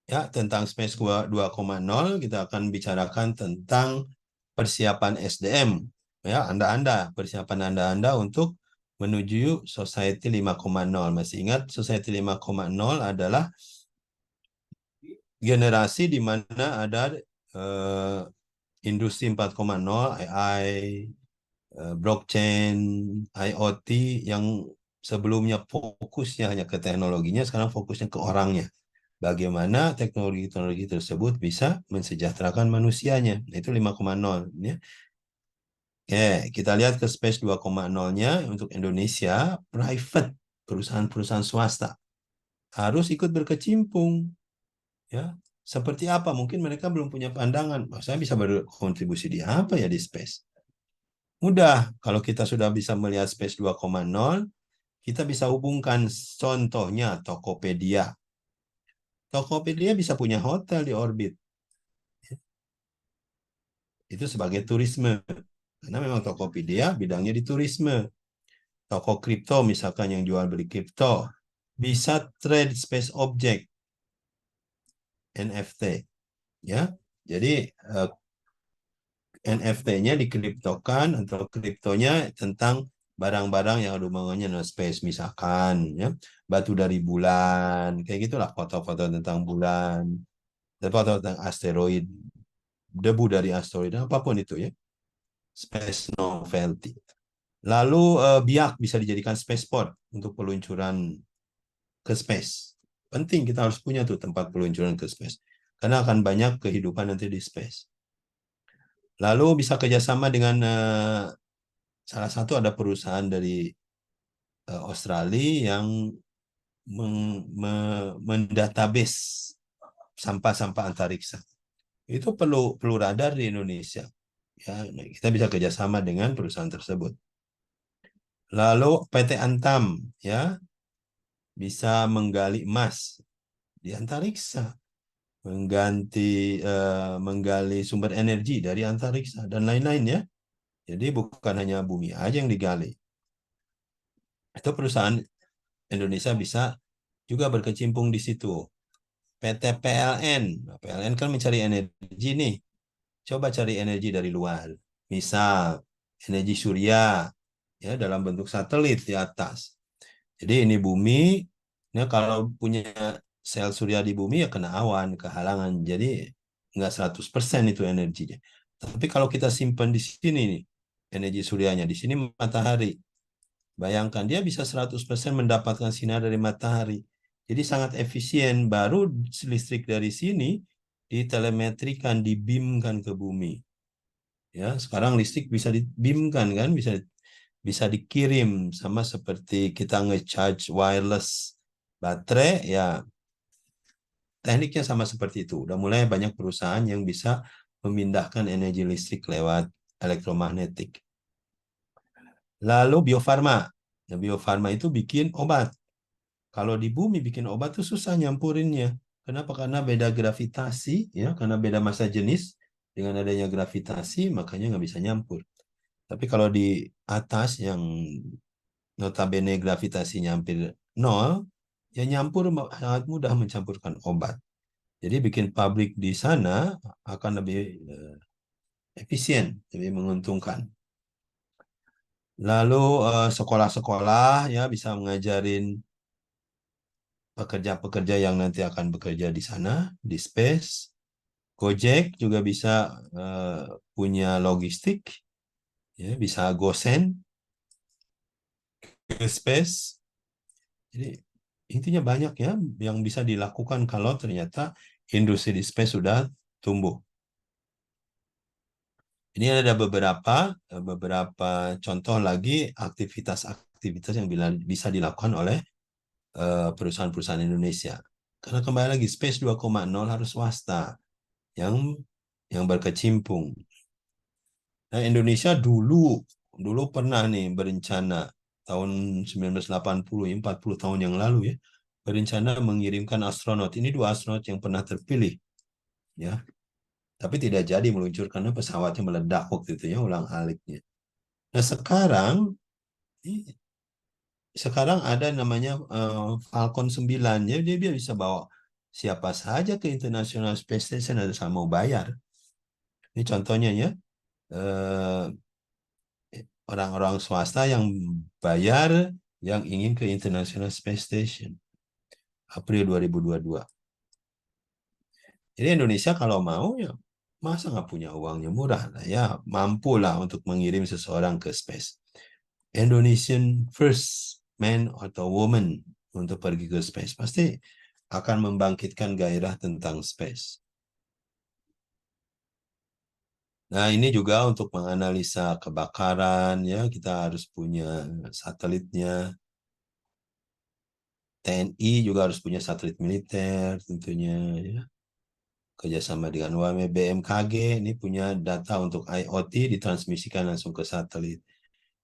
Ya, tentang Space 2.0 kita akan bicarakan tentang persiapan SDM. Ya, persiapan Anda untuk menuju Society 5.0. Masih ingat Society 5.0 adalah generasi di mana ada eh, industri 4.0, AI, blockchain, IoT yang sebelumnya fokusnya hanya ke teknologinya, sekarang fokusnya ke orangnya. Bagaimana teknologi-teknologi tersebut bisa mensejahterakan manusianya. Nah, itu 5.0 ya. Oke, kita lihat ke Space 2.0-nya untuk Indonesia, private, perusahaan-perusahaan swasta harus ikut berkecimpung ya. Seperti apa? Mungkin mereka belum punya pandangan. Oh, saya bisa berkontribusi di apa ya di Space? Mudah, kalau kita sudah bisa melihat Space 2.0, kita bisa hubungkan contohnya Tokopedia. Tokopedia bisa punya hotel di orbit. Itu sebagai turisme. Karena memang Tokopedia bidangnya di turisme. Toko kripto misalkan yang jual beli kripto. Bisa trade space object, NFT. Ya, jadi NFT-nya dikriptokan atau kriptonya tentang barang-barang yang ada hubungannya dengan space. Misalkan ya, batu dari bulan. Kayak gitulah foto-foto tentang bulan. Foto tentang asteroid. Debu dari asteroid. Apapun itu ya. Space novelty. Lalu biak bisa dijadikan spaceport untuk peluncuran ke space. Penting kita harus punya tuh tempat peluncuran ke space. Karena akan banyak kehidupan nanti di space. Lalu bisa kerjasama dengan salah satu ada perusahaan dari Australia yang mendatabase sampah-sampah antariksa. Itu perlu radar di Indonesia. Ya, kita bisa kerjasama dengan perusahaan tersebut. Lalu PT Antam ya bisa menggali emas di antariksa, menggali sumber energi dari antariksa dan lain-lain ya. Jadi bukan hanya bumi aja yang digali. Itu perusahaan Indonesia bisa juga berkecimpung di situ. PT PLN, nah, PLN kan mencari energi nih. Coba cari energi dari luar. Misal energi surya ya dalam bentuk satelit di atas. Jadi ini bumi, ya kalau punya sel surya di bumi ya kena awan, kehalangan. Jadi nggak 100% itu energinya. Tapi kalau kita simpan di sini nih, energi suryanya, di sini matahari. Bayangkan dia bisa 100% mendapatkan sinar dari matahari. Jadi sangat efisien. Baru listrik dari sini ditelemetrikan, dibeamkan ke bumi. Ya, sekarang listrik bisa dibeamkan kan, bisa bisa dikirim sama seperti kita ngecharge wireless baterai ya, tekniknya sama seperti itu. Udah mulai banyak perusahaan yang bisa memindahkan energi listrik lewat elektromagnetik. Lalu biofarma. Nah, biofarma itu bikin obat. Kalau di bumi bikin obat tuh susah nyampurinnya. Kenapa? Karena beda gravitasi, ya, karena beda massa jenis. Dengan adanya gravitasi, makanya nggak bisa nyampur. Tapi kalau di atas yang notabene gravitasinya hampir nol, ya nyampur sangat mudah mencampurkan obat. Jadi bikin pabrik di sana akan lebih efisien, lebih menguntungkan. Lalu sekolah-sekolah ya bisa mengajarin pekerja-pekerja yang nanti akan bekerja di sana, di space. Gojek juga bisa eh, punya logistik, ya bisa gosen ke space. Jadi intinya banyak ya yang bisa dilakukan kalau ternyata industri di space sudah tumbuh. Ini ada beberapa contoh lagi aktivitas-aktivitas yang bisa dilakukan oleh perusahaan-perusahaan Indonesia. Karena kembali lagi Space 2.0 harus swasta yang berkecimpung. Nah, Indonesia dulu pernah nih berencana tahun 1980, 40 tahun yang lalu ya, berencana mengirimkan astronot. Ini 2 astronot yang pernah terpilih ya. Tapi tidak jadi meluncur karena pesawatnya meledak waktu itu ya, ulang-aliknya. Nah, sekarang ada namanya Falcon 9. Jadi dia bisa bawa siapa saja ke International Space Station asal mau bayar. Ini contohnya ya, orang-orang swasta yang bayar yang ingin ke International Space Station. April 2022. Jadi Indonesia kalau mau ya masa nggak punya uangnya murah lah ya, mampu lah untuk mengirim seseorang ke space. Indonesian first man atau woman untuk pergi ke space pasti akan membangkitkan gairah tentang space. Nah, ini juga untuk menganalisa kebakaran ya, kita harus punya satelitnya. TNI juga harus punya satelit militer tentunya ya. Kerjasama dengan UAM, BMKG ini punya data untuk IoT ditransmisikan langsung ke satelit.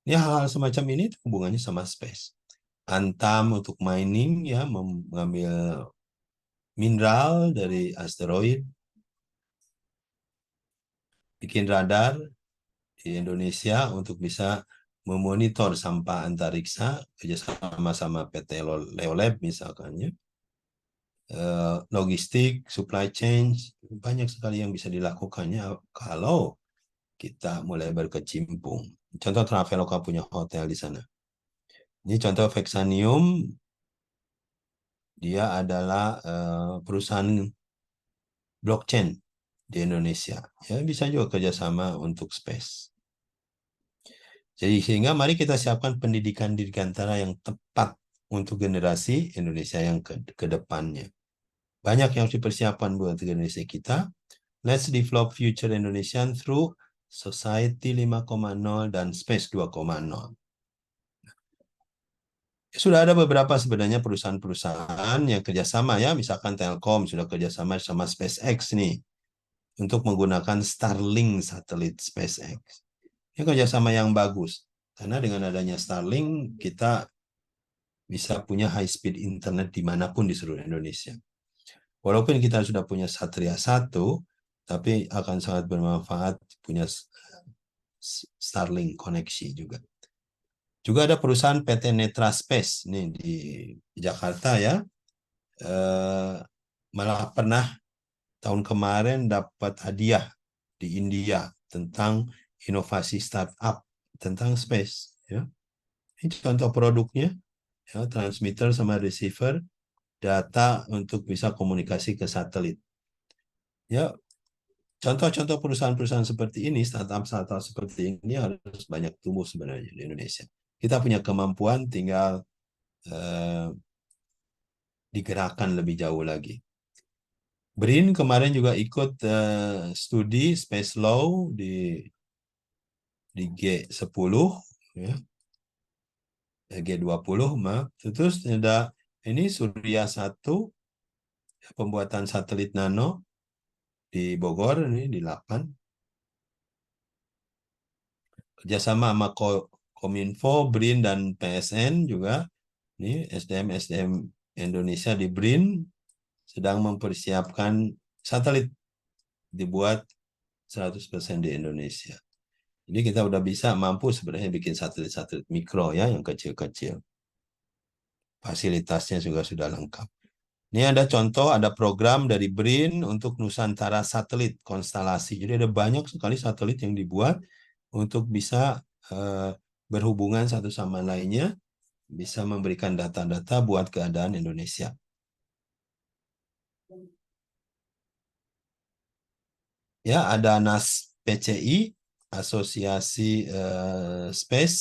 Ya hal-hal semacam ini hubungannya sama space. Antam untuk mining ya, mengambil mineral dari asteroid, bikin radar di Indonesia untuk bisa memonitor sampah antariksa kerjasama sama PT Leolab misalkan ya. Logistik, supply chain, banyak sekali yang bisa dilakukannya kalau kita mulai berkecimpung. Contoh Traveloka punya hotel di sana. Ini contoh Vexanium, dia adalah perusahaan blockchain di Indonesia. Ya bisa juga kerjasama untuk space. Jadi sehingga mari kita siapkan pendidikan dirgantara yang tepat untuk generasi Indonesia yang ke depannya. Banyak yang harus dipersiapkan buat generasi kita. Let's develop future Indonesian through Society 5.0 dan Space 2.0. Sudah ada beberapa sebenarnya perusahaan-perusahaan yang kerjasama ya, misalkan Telkom sudah kerjasama sama SpaceX nih untuk menggunakan Starlink satelit SpaceX. Ini kerjasama yang bagus karena dengan adanya Starlink kita bisa punya high speed internet dimanapun di seluruh Indonesia. Walaupun kita sudah punya Satria 1, tapi akan sangat bermanfaat punya Starlink koneksi juga. Juga ada perusahaan PT Netra Space nih di Jakarta ya. Malah pernah tahun kemarin dapat hadiah di India tentang inovasi startup tentang space ya. Ini contoh produknya ya, transmitter sama receiver data untuk bisa komunikasi ke satelit. Ya, contoh-contoh perusahaan-perusahaan seperti ini, startup-startup seperti ini harus banyak tumbuh sebenarnya di Indonesia. Kita punya kemampuan, tinggal digerakkan lebih jauh lagi. BRIN kemarin juga ikut studi Space Law di G10 ya. G20 maaf. Terus ada ini Surya 1 pembuatan satelit nano di Bogor ini di 8. Kerjasama sama Kominfo, BRIN dan PSN juga. Ini SDM Indonesia di BRIN sedang mempersiapkan satelit dibuat 100% di Indonesia. Jadi kita udah bisa mampu sebenarnya bikin satelit-satelit mikro ya yang kecil-kecil. Fasilitasnya juga sudah lengkap. Ini ada contoh, ada program dari BRIN untuk Nusantara Satelit Konstelasi. Jadi ada banyak sekali satelit yang dibuat untuk bisa berhubungan satu sama lainnya, bisa memberikan data-data buat keadaan Indonesia. Ya, ada ANAS PCI, Asosiasi Space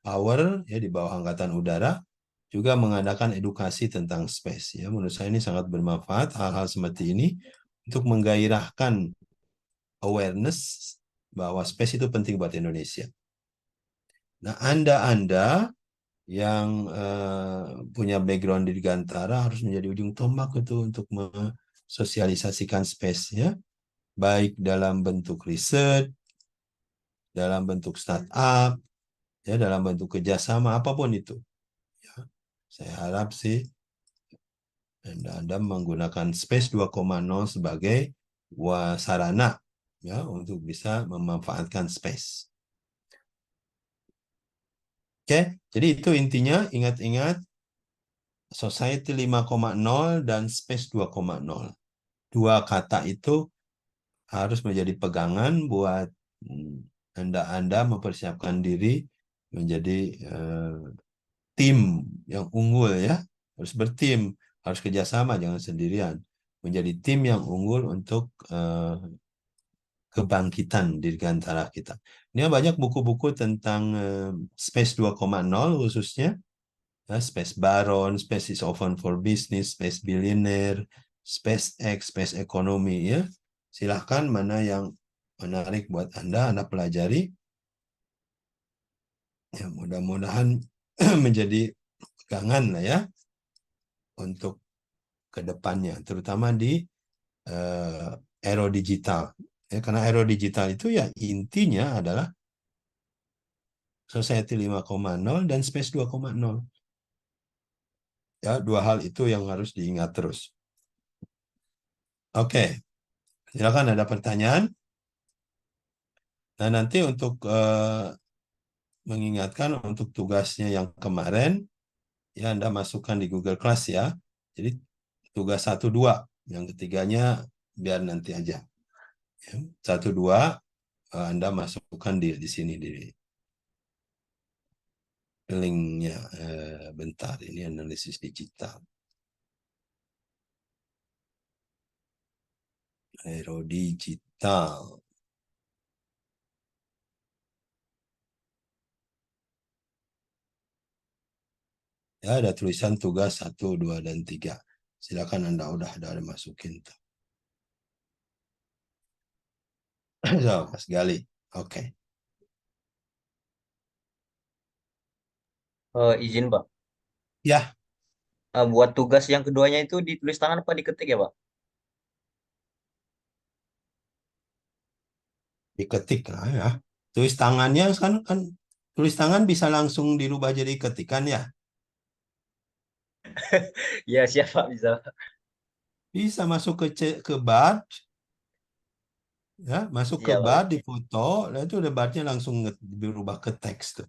Power ya di bawah Angkatan Udara, juga mengadakan edukasi tentang space. Ya, menurut saya ini sangat bermanfaat hal-hal seperti ini untuk menggairahkan awareness bahwa space itu penting buat Indonesia. Nah, Anda yang punya background di Dirgantara harus menjadi ujung tombak itu untuk mensosialisasikan space ya, baik dalam bentuk riset, dalam bentuk startup, ya dalam bentuk kerjasama apapun itu. Ya, saya harap sih Anda menggunakan Space 2.0 sebagai sarana ya untuk bisa memanfaatkan space. Oke, jadi itu intinya, ingat-ingat society 5,0 dan space 2,0. Dua kata itu harus menjadi pegangan buat Anda mempersiapkan diri menjadi tim yang unggul ya. Harus bertim, harus kerjasama, jangan sendirian. Menjadi tim yang unggul untuk kebangkitan di antara kita. Ini banyak buku-buku tentang Space 2,0 khususnya. Space Baron, Space is Open for Business, Space Billionaire, SpaceX, Space Economy ya. Silahkan mana yang menarik buat Anda pelajari. Ya, mudah-mudahan menjadi pegangan lah ya untuk kedepannya, terutama di era digital. Ya, karena era digital itu ya intinya adalah Society 5,0 dan Space 2,0. Ya, dua hal itu yang harus diingat terus. Oke, silakan ada pertanyaan. Nah, nanti untuk mengingatkan untuk tugasnya yang kemarin, ya Anda masukkan di Google Class ya. Jadi tugas 1, 2, yang ketiganya biar nanti aja. Ya, 1, 2 Anda masukkan di sini di linknya. Bentar, ini analisis digital. Aero digital. Ya, ada tulisan tugas 1, 2, dan 3. Silakan Anda udah ada masukin. So, Mas Gali. Oke. Izin, Pak. Ya, Buat tugas yang keduanya itu ditulis tangan apa diketik ya, Pak? diketik lah ya. Tulis tangannya kan tulis tangan bisa langsung dirubah jadi ketikan ya. Ya, siapa bisa. Bisa masuk ke Bard ya, masuk ke Siap, Pak. Bard di foto, lalu itu udah Bardnya langsung berubah ke teks tuh.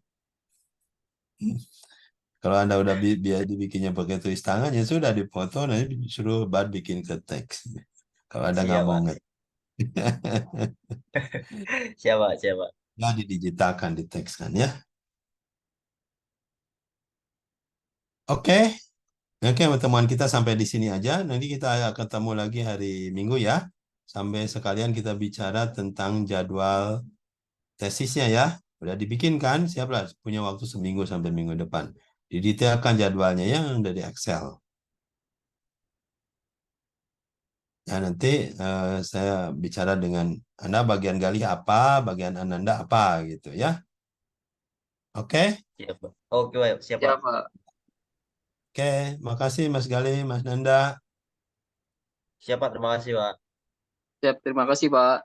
Kalau Anda udah biar dibikinnya pakai tulis tangan ya sudah dipoto, nanti suruh Bard bikin ke teks. Kalau Anda nggak Siap, mau Pak. nge Siap, Pak. Siap, Pak. ya didigitalkan, ditekskan ya. Oke, oke pertemuan kita sampai di sini aja. Nanti kita ketemu lagi hari Minggu ya. Sampai sekalian kita bicara tentang jadwal tesisnya ya. Udah dibikin kan? Siaplah punya waktu seminggu sampai minggu depan. Didetailkan jadwalnya yang dari Excel. Nah, nanti saya bicara dengan Anda bagian Gali apa, bagian Ananda apa gitu ya. Oke? Siap, Pak. Oke, Pak. Siap, Pak. Ya, Pak. Oke, makasih Mas Gali, Mas Nanda. Siap, Pak. Terima kasih, Pak. Siap, terima kasih, Pak.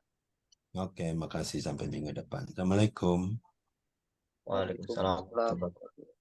Oke, makasih sampai minggu depan. Assalamualaikum. Waalaikumsalam. Waalaikumsalam.